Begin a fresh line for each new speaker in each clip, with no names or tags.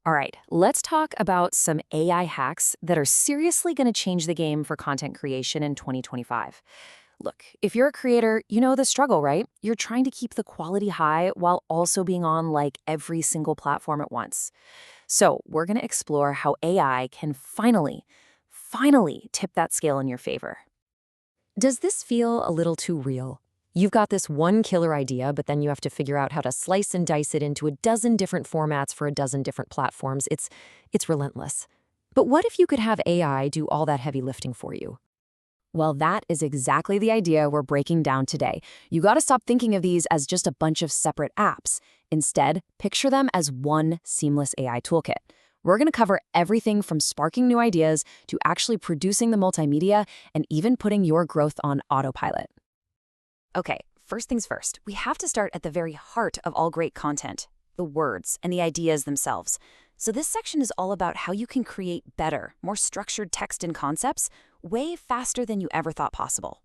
All right, let's talk about some AI hacks that are seriously going to change the game for content creation in 2025. Look, if you're a creator, you know the struggle, right? You're trying to keep the quality high while also being on like every single platform at once. So, we're going to explore how AI can finally tip that scale in your favor. Does this feel a little too real? You've got this one killer idea, but then you have to figure out how to slice and dice it into a dozen different formats for a dozen different platforms. It's relentless. But what if you could have AI do all that heavy lifting for you? Well, that is exactly the idea we're breaking down today. You got to stop thinking of these as just a bunch of separate apps. Instead, picture them as one seamless AI toolkit. We're going to cover everything from sparking new ideas to actually producing the multimedia and even putting your growth on autopilot. Okay, first things first, we have to start at the very heart of all great content, the words and the ideas themselves. So this section is all about how you can create better, more structured text and concepts way faster than you ever thought possible.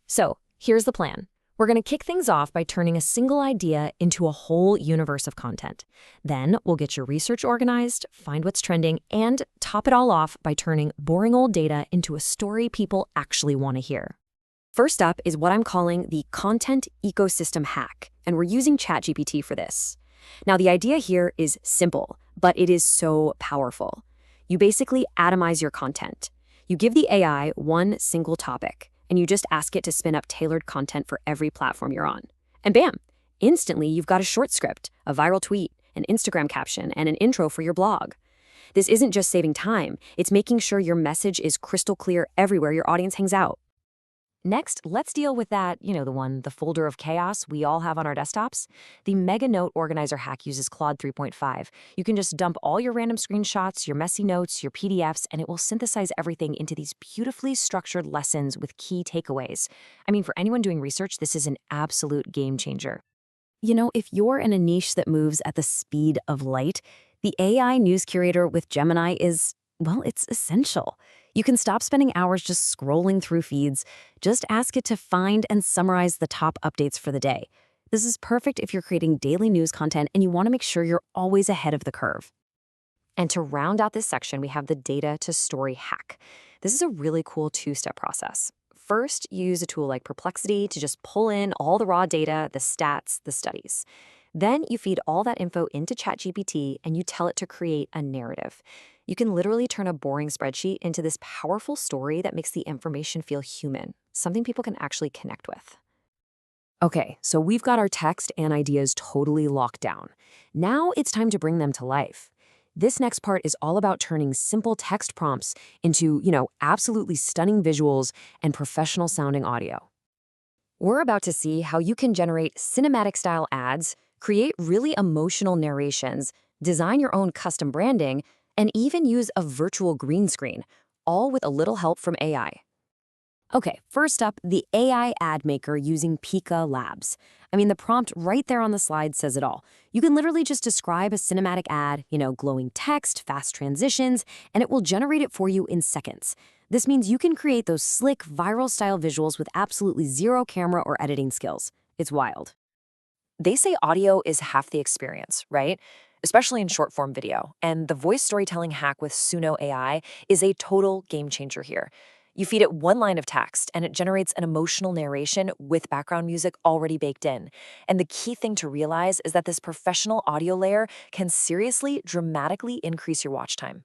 So here's the plan. We're going to kick things off by turning a single idea into a whole universe of content. Then we'll get your research organized, find what's trending, and top it all off by turning boring old data into a story people actually want to hear. First up is what I'm calling the content ecosystem hack, and we're using ChatGPT for this. Now, the idea here is simple, but it is so powerful. You basically atomize your content. You give the AI one single topic, and you just ask it to spin up tailored content for every platform you're on. And bam, instantly you've got a short script, a viral tweet, an Instagram caption, and an intro for your blog. This isn't just saving time, it's making sure your message is crystal clear everywhere your audience hangs out. Next, let's deal with that, the folder of chaos we all have on our desktops. The Mega Note Organizer hack uses Claude 3.5. You can just dump all your random screenshots, your messy notes, your PDFs, and it will synthesize everything into these beautifully structured lessons with key takeaways. I mean, for anyone doing research, this is an absolute game changer. If you're in a niche that moves at the speed of light, the AI News Curator with Gemini is, well, it's essential. You can stop spending hours just scrolling through feeds. Just ask it to find and summarize the top updates for the day. This is perfect if you're creating daily news content and you want to make sure you're always ahead of the curve. And to round out this section, we have the data to story hack. This is a really cool two-step process. First, you use a tool like Perplexity to just pull in all the raw data, the stats, the studies. Then you feed all that info into ChatGPT and you tell it to create a narrative. You can literally turn a boring spreadsheet into this powerful story that makes the information feel human, something people can actually connect with. Okay, so we've got our text and ideas totally locked down. Now it's time to bring them to life. This next part is all about turning simple text prompts into, absolutely stunning visuals and professional sounding audio. We're about to see how you can generate cinematic style ads, create really emotional narrations, design your own custom branding, and even use a virtual green screen, all with a little help from AI. Okay, first up, the AI ad maker using Pika Labs. I mean, the prompt right there on the slide says it all. You can literally just describe a cinematic ad, glowing text, fast transitions, and it will generate it for you in seconds. This means you can create those slick, viral-style visuals with absolutely zero camera or editing skills. It's wild. They say audio is half the experience, right? Especially in short-form video. And the voice storytelling hack with Suno AI is a total game changer here. You feed it one line of text, and it generates an emotional narration with background music already baked in. And the key thing to realize is that this professional audio layer can seriously, dramatically increase your watch time.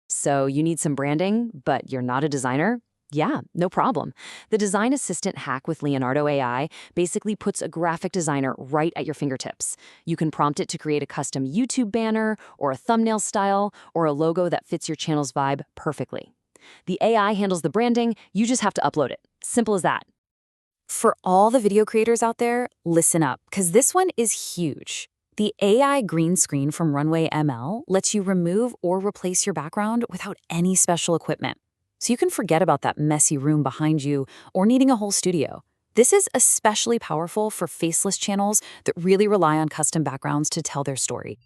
So you need some branding, but you're not a designer? Yeah, no problem. The Design Assistant hack with Leonardo AI basically puts a graphic designer right at your fingertips. You can prompt it to create a custom YouTube banner, or a thumbnail style, or a logo that fits your channel's vibe perfectly. The AI handles the branding, you just have to upload it. Simple as that. For all the video creators out there, listen up, because this one is huge. The AI green screen from Runway ML lets you remove or replace your background without any special equipment. So you can forget about that messy room behind you or needing a whole studio. This is especially powerful for faceless channels that really rely on custom backgrounds to tell their story.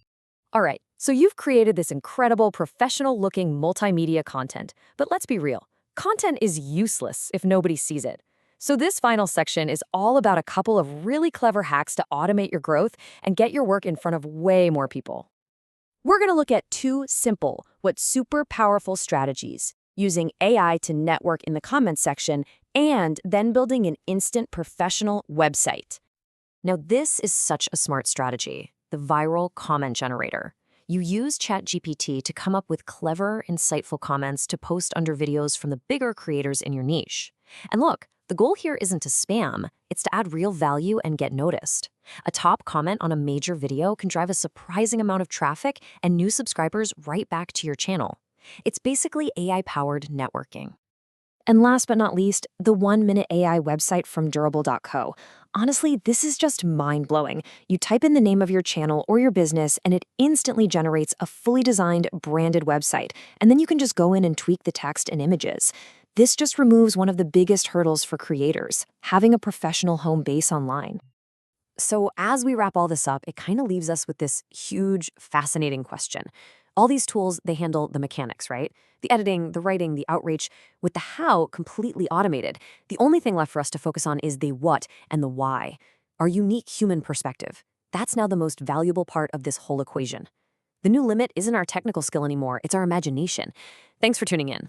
All right, so you've created this incredible professional-looking multimedia content, but let's be real, content is useless if nobody sees it. So this final section is all about a couple of really clever hacks to automate your growth and get your work in front of way more people.
We're going to look at two simple, but super powerful strategies using AI to network in the comments section and then building an instant professional website.
Now, this is such a smart strategy, the viral comment generator. You use ChatGPT to come up with clever, insightful comments to post under videos from the bigger creators in your niche. And look, the goal here isn't to spam, it's to add real value and get noticed. A top comment on a major video can drive a surprising amount of traffic and new subscribers right back to your channel. It's basically AI-powered networking. And last but not least, the 1-minute AI website from durable.co. Honestly, this is just mind-blowing. You type in the name of your channel or your business, and it instantly generates a fully designed, branded website. And then you can just go in and tweak the text and images. This just removes one of the biggest hurdles for creators, having a professional home base online. So as we wrap all this up, it kind of leaves us with this huge, fascinating question. All these tools, they handle the mechanics, right? The editing, the writing, the outreach, with the how completely automated. The only thing left for us to focus on is the what and the why, our unique human perspective. That's now the most valuable part of this whole equation. The new limit isn't our technical skill anymore, it's our imagination. Thanks for tuning in.